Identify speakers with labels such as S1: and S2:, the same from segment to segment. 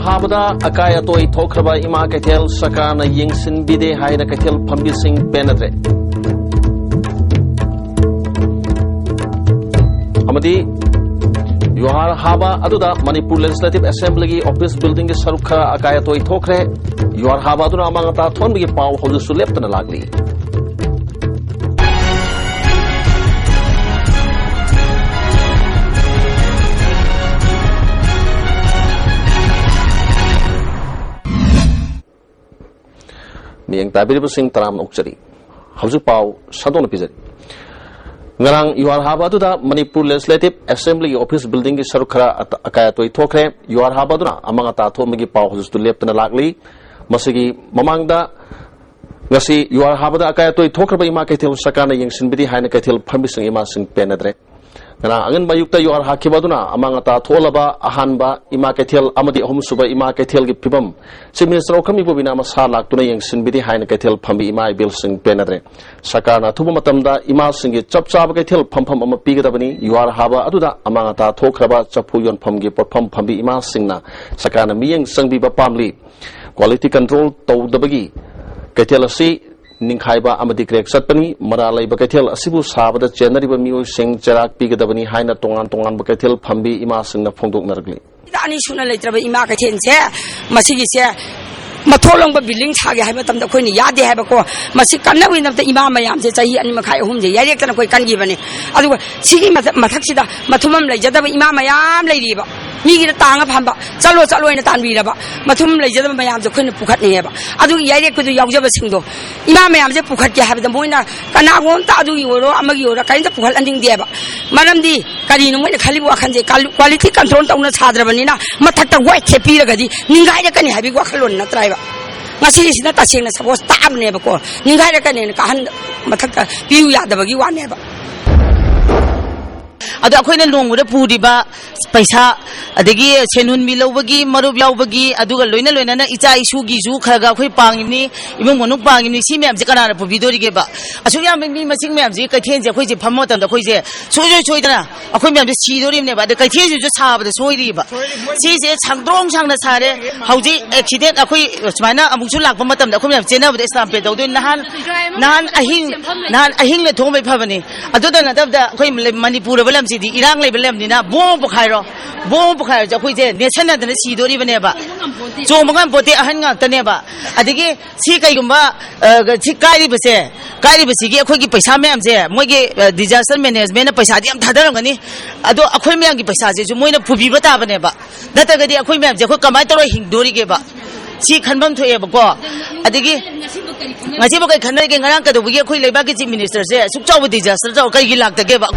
S1: Habada, Akayato, Tokraba, Ima Ketel, Sakana, Yingsin Bide, Haida Ketel, Pambising, Benadre. Amadi, you are Haba Aduda, Manipur Legislative Assembly, Office Building is Saruka, Akayato, Tokre, you are Habaduna Mangata, Tonbi Power, who is left in a lagly. Yang tabi sing taram ukjari, hausu pau sadon pijari. Ngarang you are habaduna Manipur Legislative Assembly Office Building is sarukara akayato itokre you are habaduna amangata thomigi pau hausu tu leptana lagli masigi mamangda ngasi you are habada akayato itokra ba ima ketil sakana yang sinbidi haina ketil phamising ima sing penadre. Ngarang angan bayukta you are hakibaduna amangata tholaba ahanba ima ketil amadi ahumsuba ima ketil gi pibam Chief Minister okami bobina masa laktuna yang sinbidi haina ketil phambi ima bil sing penadre sakana thuba matamda ima singi chapchaba ketil phampham ama pigadabani you are haba aduda amangata thokraba chapu yon phamgi porpham phambi ima singna sakana miyeng sangbi ba pamli quality control tawdabagi ketil asi Ninkhaiba Amadi Krek Satpani, Maralai Bakatil, Asibu Sabada, General Mu Sing, Jarak Pigadabani, Haina Tongan Tongan Bakatil, Pambi, Imas in the Fonduk Nargli.
S2: Additional later by Imakatin, Masigi, Matolong building Tag, Habatam the Queen, Yadi Habako, Masikana win of the Imamayam, Zai and Makai, whom the Yakan can give any. Otherwise, Sigi Mataxida, Matumam, Jada Imamayam, Lady. Migi the tang of Hamba, Salo in the Tanviraba, Matum Lajam Mayam, the Queen of Pukatneva. Adu Yadi could do Yajaba Singo. Imamayam, the Pukat, have the Moina, Kana won't Tadu, Amagura, kind of Pukat landing Deba. Madam D, Kadino, the Kaliwa, and the quality control on the Sadrabanina, Matata White Piragadi, Ninga can have Wakalona driver. Masi is not a singer, was Tab never call. Ninga can Mataka, Piu the Bagiwa never.
S3: Ada akhoi long da puri ba paisa adagi senun milawagi marub yawbagi aduga loina loina na icha isu gi ju khaga akhoi pangni imong monuk pangni si mem je kana pu video ri ge ba asu yam mi masing mem je kaithen je akhoi je phammo tam da akhoi je soi dana akhoi mem je si do ri ne ba da kaithen je sa ba da soi ri ba si je changdong chang na sare hauji accident akhoi sumaina amuk su lak pa matam da akhoi mem chena ba da stam pe do do nahan ahing le thong bai phabani adu da na dab da akhoi Manipur balam si di irang le balam ni na bom bokhairo ja khoi je nation na da si do ri bane ba jo mangan bote ahan nga tane ba adigi si kai gumba si kai ri basi gi akhoi gi paisa me am je moi gi disaster management na paisa di am thadaram gani ado akhoi me am gi paisa je jo moi na phubi ba ta bane ba nata ga di akhoi me am je khoi kamai taro hing do ri ge ba si khanbam thoye ba ko adigi ngasi ba kai khanna ge ngarang ka do gi akhoi leiba gi Chief Minister je suk chaw disaster chaw kai gi lak ta ge ba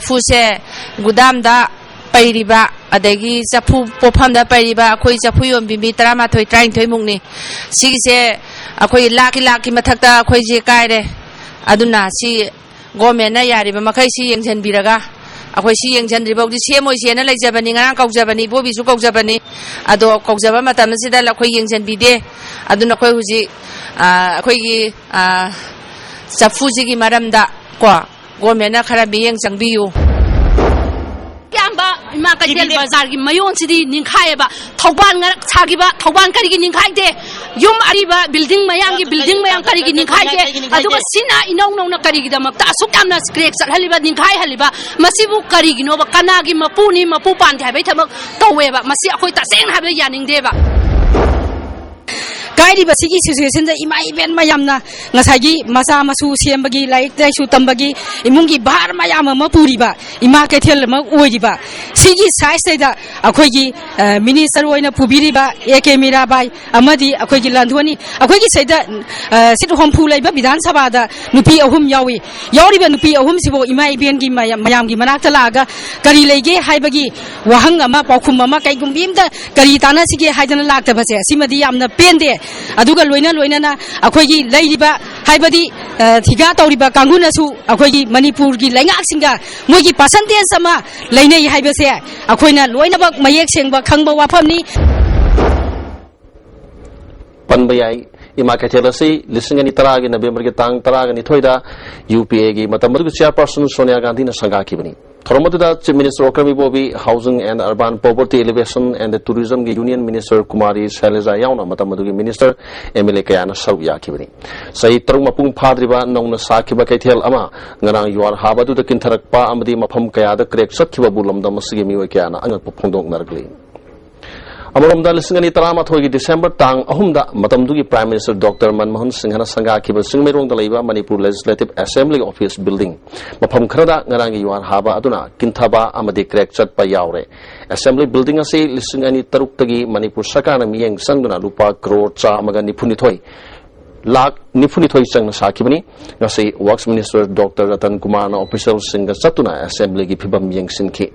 S4: Fuse Gudamda Pairiba, Adegi Zapu Popanda Pairiba, Koi Zapuyo Bibi Drama to trying to Muni. Sise Akoi Laki Matata, Koiji Kaide, Aduna, si Gomena Yari, Makaisi and Biraga. Akoi si and Ribo, the same was Yena like Zabani, Uncle Zabani, Bobby Suko Zabani, Ado Kokzabama Tamasida, Lakoyings and Bide, Aduna Kozi, Koigi Zafuzigi Madame da Qua. Gomena Caribbean Sangbio.
S5: Gamba, Makatel Bazar, Mayon City, Ninkaiba, Toban Tagiba, Toban Karigi Ninkaide, Yum Ariba, building Mayangi, building Mayang Karigi Ninkaide, Aduba Sina, no Karigi, the Matasukana Scrapes, Haliba, Ninkai Haliba, Masibu Karigi, Nova Kanagi, Mapuni, Mapupan, Habitama, Toweba, Masia Sen have a Yanning Deva. Guide Basiki situation the Ima event Mayamna, Nasagi, Masa Masu Siambagi, like Daishu Tambagi, Imungi Bar Mayama Mapuriba, Imaka Telma Uidiba. Sigi Sai that Akogi, Minister Wina Pubiriba, Eke Mirabai, Amadi, Akogi Landwani, Akogi said that sit home pool like Babidan Sabada, Nupi Ohum Yawi, Yoriba Nupi Ohumsibo, Ima Biangi Mayamgi Manatalaga, Karilege, Haibagi, Wahanga, Pokumama, Kaigumbimda, Karitana Sigi Haidan Lacta, Simadi am the Pende. Aduga Loina na Akogi Ladiba Haibadi Tiga Toriba Kanguna su Akogi Manipur gi Langak Singa Mogi Pasantian Sama Laine Haibase Akoina Loina Bak Mayek Sing Bakangba Wapamni
S1: Panbayai ima kaithel asi lising ani tara gi November gi tang tara gi thoida UPA gi matam madu chairperson Sonia Gandhi na sanga ki bani thoromatuda Chief Minister Okrami Bobi Housing and Urban Poverty Elevation and the Tourism gi Union Minister Kumari Shailaja yauna matam madu gi Minister MLA kayana saruk ya ki bani sai tarung mapung phadriba nongna sakiba kaithel ama ngarang yuar habadu da kintarakpa amadi mafam kaya da krek sakhiba bulamda masigi miwai kayana angat phongdok nargli Amoromda lisingani tarama thogi December tang ahumda matamdugi Prime Minister Dr. Manmohan Singh na sanga kiba singmerong dalaiba Manipur Legislative Assembly Office Building mafam kharada ngarangi yuar haba aduna kinthaba amadi crack chatpa yaure Assembly Building ase lisingani taruk tagi Manipur Sarkar na miyeng sangduna lupa crore cha amaga nifuni thoi lakh nifuni thoi changna sakibani ngasi Works Minister Dr. Ratan Kumar na official singa chatuna Assembly gi phibam miyeng sinki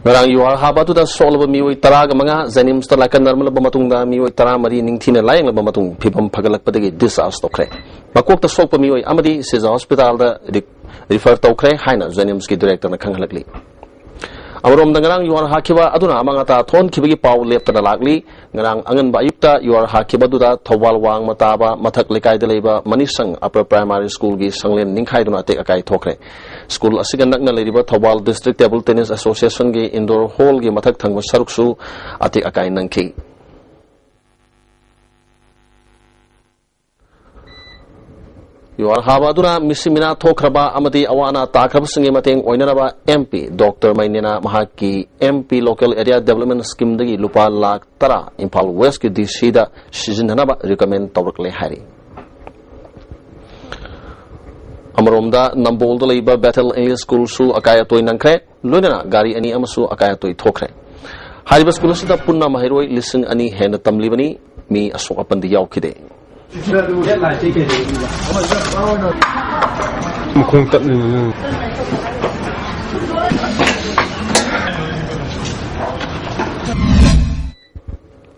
S1: Ngarang yuar haba tu da solba miwai taraga manga zanim stalakan normal bamatung da miwai tara mari ningthina laing bamatung phibam phagalak padagi disaster tokre makok ta sokpa miwai amadi seza hospital da refer tokre haina zanims ki director na khanghalakli Amarom da ngarang yuar hakiba aduna amangata thon khibagi paw leptana lakli ngarang angan ba ayukta yuar hakiba duda thobal wang mataba mathak lekai da leiba manisang upper primary school gi sanglen ningkhai duna tek akai thokre school asigan nakna leriba thobal district table tennis association gi indoor hall gi mathak thangba saruksu atek akai nangki Yuar haba aduna misimina thokraba amadi awana takrab singe mateng oinaraba MP Dr. Mainena mahaki MP Local Area Development Scheme dagi lupa lakh tara Imphal West ki DC da sizinhanaba recommend tawrakle hari Amromda Nambol da leiba Bethel English School su akaya toy nangkre loinana gari ani amasu akaya toy thokre hariba school sida punna mahiroi lising ani hena tamlibani mi asok apandi yaukide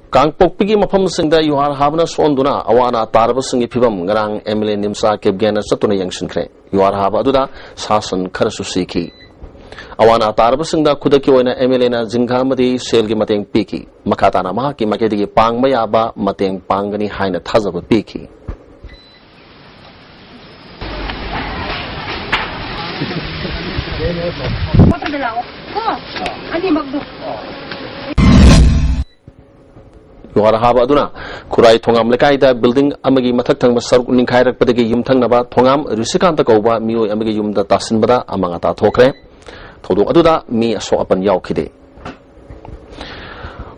S1: Kangpokpigi mafam singda yuhar habna sonduna awana tarba singi phibam ngarang MLA Nimsa Kebgena satuna yangsinkre yuhar haba aduda sasan kharasu siki awana tarba singda khudaki oina MLA na jingha madi selgi mateng piki makatana mahaki makedigi pangma yaba mateng pangani haina thajaba piki Yuhar haba aduna kurai thongam lekai da building amagi mathak thangba saruk ningkhairak padagi yum thangnaba thongam risikanta kauba mioi amagi yumda tasinbada amangata thokre thodok aduda mi aso apan yaukhide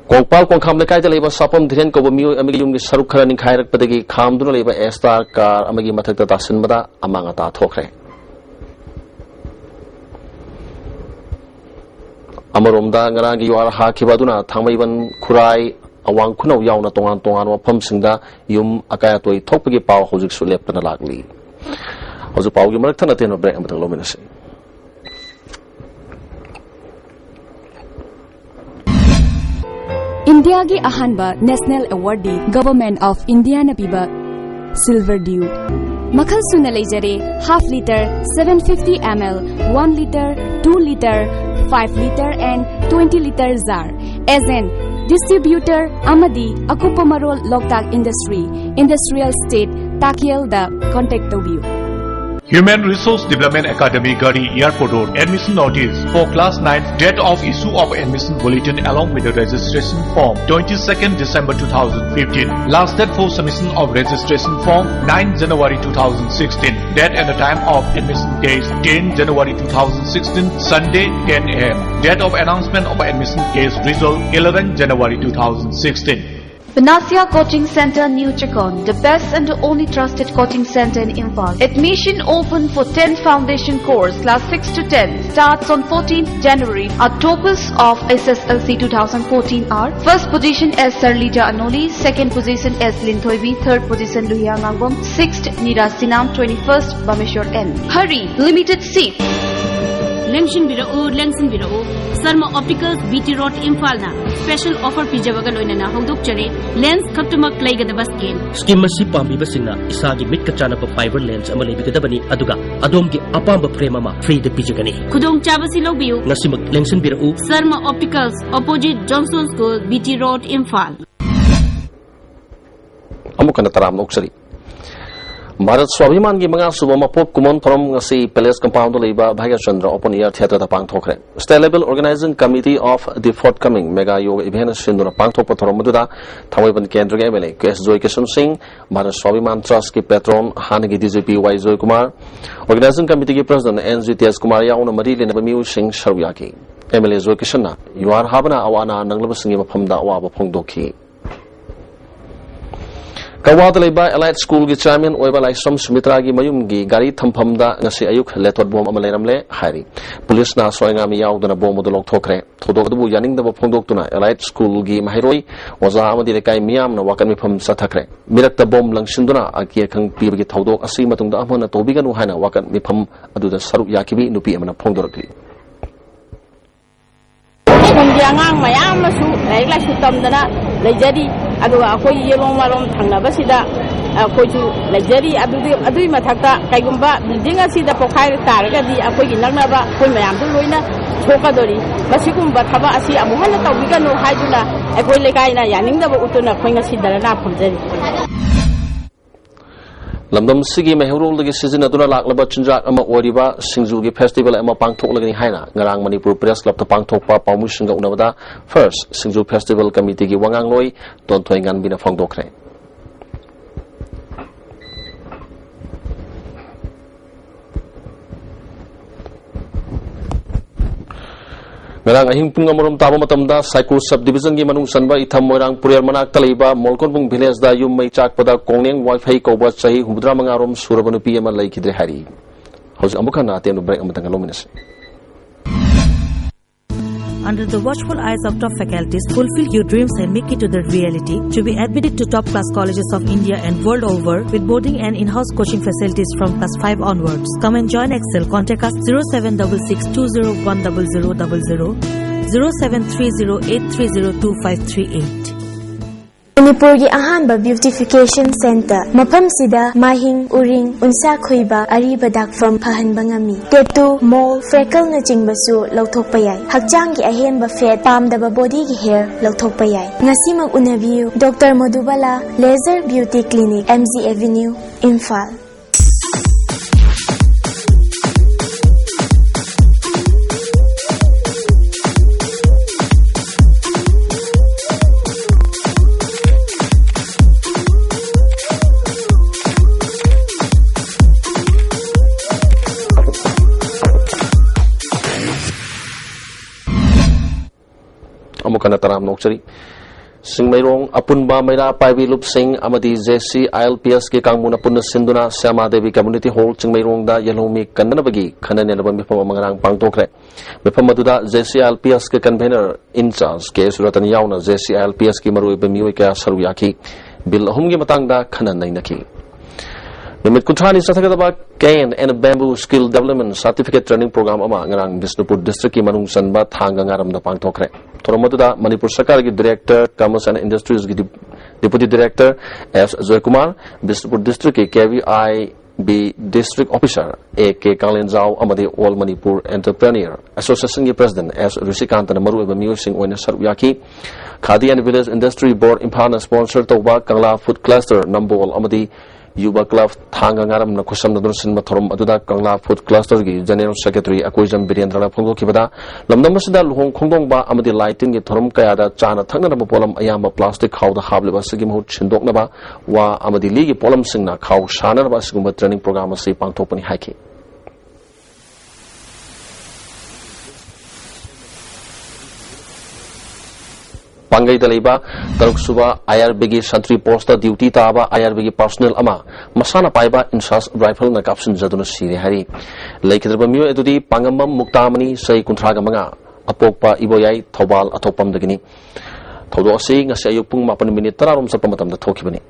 S1: Kongpal kongkham lekai da leba sapom dhiren kauba mioi amagi yumgi saruk khara ningkhairak padagi khamduna leba star car amagi mathak da tasinbada amangata thokre Amoromda ngarang yuar hakibaduna thangmaiban kurai awang khunau yauna tongan tongan wafam singda yum akaya toy thokpagi paw hojik su leptana lakli hoju paw gi marak thana teno break amatang lominase
S6: India gi ahanba national awardee government of India na piba silver dew makhal suna leijare half liter 750 ml 1 liter 2 liter 5 liter and 20 liter jar as an distributor amadi akupamarol loktak industry industrial state takiel da contact view
S7: Human Resource Development Academy Gari Airport Road Admission Notice for Class 9 Date of Issue of Admission Bulletin along with the registration form 22nd December 2015 Last date for submission of registration form 9 January 2016 Date and the time of admission case 10 January 2016 Sunday 10 am Date of announcement of admission case result 11 January 2016
S8: Panacea Coaching Center, New Chakon, the best and the only trusted coaching center in Imphal. Admission open for 10th Foundation course, class 6 to 10, starts on 14th January. Our toppers of SSLC 2014 are: first position as Sarlija Anoli, second position as Linthoibi, third position Luhia Ngangwam, 6th Nira Sinam, 21st Bameshwar N. Hurry, limited seats.
S9: लेंशन लेंसन Sharma opticals BT road Imphal ना special offer पीजबगा लोइना हौदोकचरे lens खक्तमक लेगदबा scheme
S10: मसी पांबिबसिंगना इसागी मिटका चानब फाइबर लेंस अमा लेबिगदबनी अदुगा अदोमगी अपांब फ्रेम अमा फ्री द पीजगनी
S9: खुदोंग चाबसी लौबियु
S10: ngasimak लेंसन बिरउ
S9: Sharma opticals opposite Johnson school BT road Imphal
S1: अमुकना तराम नोक्सरी भारत स्वाभिमान की मंगा सुबह मपोक कुमोन फरम ngasi पैलेस कंपाउंड लेबा Bhagya Chandra open air theatre दा पांगथोखरे state level organising committee of the forthcoming mega yoga event सिंदुना पांगथोक थरम मदुदा थामोइबन केंद्र के MLA KS Joy Kishan Singh Bharat Swabhiman trust की पेट्रोन हानगी DGP Y Joy Kumar organising committee के प्रेसिडेंट एनजीटीएस कुमार याउना मरी लेनबा मिउ सिंह शरुयाकी एमएलए जोय किशन युआर हाबना अवाना नंगलब सिंह मफमदा अवाब फोंगदोखी कवाद लेबा एलाइट स्कूल की चेयरमैन ओइबा लाइसम सुमित्रा की मयुम की गाड़ी थमफमदा ngasi ayuk लेटोट बोम अमा लेरमले हाइरी पुलिस ना सोयंगामी याउदना बोम दो लौथोखरे थोदोकदबु यानिंगदबा फोंदोक्तुना एलाइट स्कूल की महिरोई ओजा अमदि लेकाई मियामना वाकन मिफम सथखरे मिरक्ता बोम लंगसिंदुना अकी खंग पीबगी थौदोक असि मतुंगदा अमना तोबिगनु हाना वाकन मिफम अदुदा सरुक याकिबी नुपी अमना फोंदोरकली
S11: ꯁ꯭ꯀꯨꯜꯒꯤ ꯑꯉꯥꯡ ꯃꯌꯥꯝ ꯑꯃꯁꯨ ꯂꯥꯏꯔꯤꯛ ꯂꯥꯏꯁꯨ ꯇꯝꯗꯅ ꯂꯩꯖꯔꯤ ꯑꯗꯨꯒ ꯑꯩꯈꯣꯏ ꯌꯦꯂꯣꯡ ꯃꯥꯂꯣꯝ ꯊꯪꯅꯕꯁꯤꯗ ꯑꯩꯈꯣꯏꯁꯨ ꯂꯩꯖꯔꯤ ꯑꯗꯨꯒꯤ ꯃꯊꯛꯇ ꯀꯩꯒꯨꯝꯕ ꯕꯤꯜꯗꯤꯡ ꯑꯁꯤꯗ ꯄꯣꯈꯥꯏꯔ ꯇꯥꯔꯒꯗꯤ ꯑꯩꯈꯣꯏꯒꯤ ꯅꯛꯅꯕ ꯑꯩꯈꯣꯏ ꯃꯌꯥꯝꯗꯨ ꯂꯣꯏꯅ ꯁꯣꯛꯀꯗꯣꯔꯤ ꯃꯁꯤꯒꯨꯝꯕ ꯊꯕꯛ ꯑꯁꯤ ꯑꯃꯨꯛ ꯍꯟꯅ ꯇꯧꯕꯤꯒꯅꯨ ꯍꯥꯏꯗꯨꯅ ꯑꯩꯈꯣꯏ ꯂꯩꯀꯥꯏꯅ ꯌꯥꯅꯤꯡꯗꯕ ꯎꯠꯇꯨꯅ ꯑꯩꯈꯣꯏ ꯉꯁꯤ ꯙꯔꯅꯥ ꯐꯝꯖꯔꯤ
S1: लमदम सिगी मेहरोलदगी सिजनदुना लाक्लबा चिंजाक अमा ओरिबा सिंजुगी फेस्टिवल अमा पांगथोकलगनी हाइना ngarang Manipur Press Club ta पांगथोकपा पामुसिंगा उनबदा फर्स्ट सिंजु फेस्टिवल कमिटी की वांगांगलोई दोनथोइंगान बिना फोंगदोखरे ngarang ahing pung amorom tabo matamda saiko sub division gi manung sanba itham moirang puriar manak talaiba molkonbung village da yum mai chakpada kongneng wifi koba chahi humdra mangarom surabanu pi ama laikidre hari hauj amukana atenu break amatanga lominas.
S12: Under the watchful eyes of top faculties, fulfill your dreams and make it to the reality. To be admitted to top class colleges of India and world over with boarding and in-house coaching facilities from class 5 onwards. Come and join Excel. Contact us 0766201000, 0730830258.
S13: Manipur gi ahanba beautification center mafam sida mahing uring unsa khoiba ariba dakfam phahan bangami tattoo mole freckle na chingbasu lauthokpa yai hakjang gi ahenba fat pamdaba body gi hair lauthokpa yai ngasimang unabiu Dr. Madhubala Laser Beauty Clinic MZ Avenue Imphal.
S1: Amukana taram nokchari Singmairong apunba maira paibi lup sing amadi JC ILPS ke kangmuna punna sinduna Syama Devi Community Hall Singmairong da yalomi kandana bagi khanane labam mifam mangarang pangtokre mifam maduda JC ILPS ke convener in charge ke suratan yauna JC ILPS ki marui bemioi ka saruyaki bil ahum gi matangda khanan nainaki Nimit Kuntrani Sathakadaba Cane and Bamboo Skill Development Certificate Training Program ama ngarang Bisnupur District ki manung sanba thanga ngaram da pangtokre Toromatuda Manipur Sarkar ki Director Commerce and Industries ki Deputy Director S. Zoy Kumar Bisnupur District ki KVIB District Officer A.K. Kalinzao amadi All Manipur Entrepreneur Association ki President S. Rishikant na maru eba miyo sing oina saruyaki Khadi and Village Industry Board Imphana Sponsor Tawba Kangla Food Cluster Nambol amadi Yuba Club Thanga Ngaram na kusam na dunsin mathorom aduda Kangla Food Cluster gi General Secretary Akoijam Birendra na phongdo kibada lamdam masida luhong khongdong ba amadi lighting gi thorom kaya da chana thangna na polam ayamba plastic khaw da hableba sigi mahut chindok na ba wa amadi li gi polam singna khaw shanar ba sigumba training program ase pangthokpani haiki Pangai Dalaiba, Taruksuba, IRBG Santri Posta, Duty Taba, IRBG Personnel Ama, Masana Paiba, Insas Rifle na Caption Zaduna Siri Hari. Lake Rabamio Edudi, Pangamam Muktamani, Say Kuntragamanga, Apokpa, Iboyai, Tobal, Atopam the Guinea. Todo saying a sayupung mapan minute, Taram Sapamatam the Tokibani.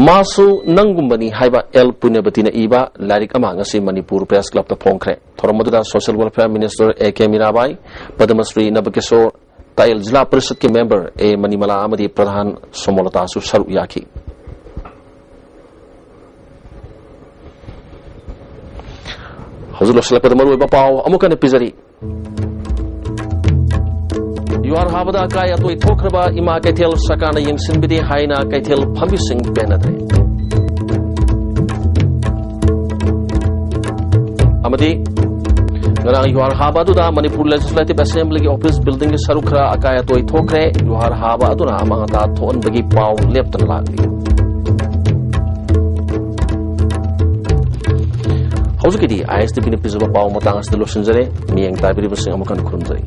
S1: Masu Nangumbani Haiba El Punyabatina Iba, Larik Amangasi Manipur Press Club the Pongkre, Toromoda Social Welfare Minister A.K. Mirabai, Padamasri Nabakesor, Tail Zla Persiki member A. Manimala Amadi Pradhan Somolatasu Saru Yaki. Hazul Salakamaru Bapao, Amukan Pizari. You are Havada Kaya to Tokraba, Ima Kaitel Sakana Yang Sinbidi Haina Kaitel Pambising Benadre. Amadi Ngarang you are Habaduda, Manipur Legislative Assembly Office Building Sarukra Akaya to Tokre, you are Habaduna Amangata Ton Bagi Pau left and lagli. Howsukiti, I asked the Pinipis of Pau Matangas the Losinzare, me and Tabiri was Amukan Kurunzari.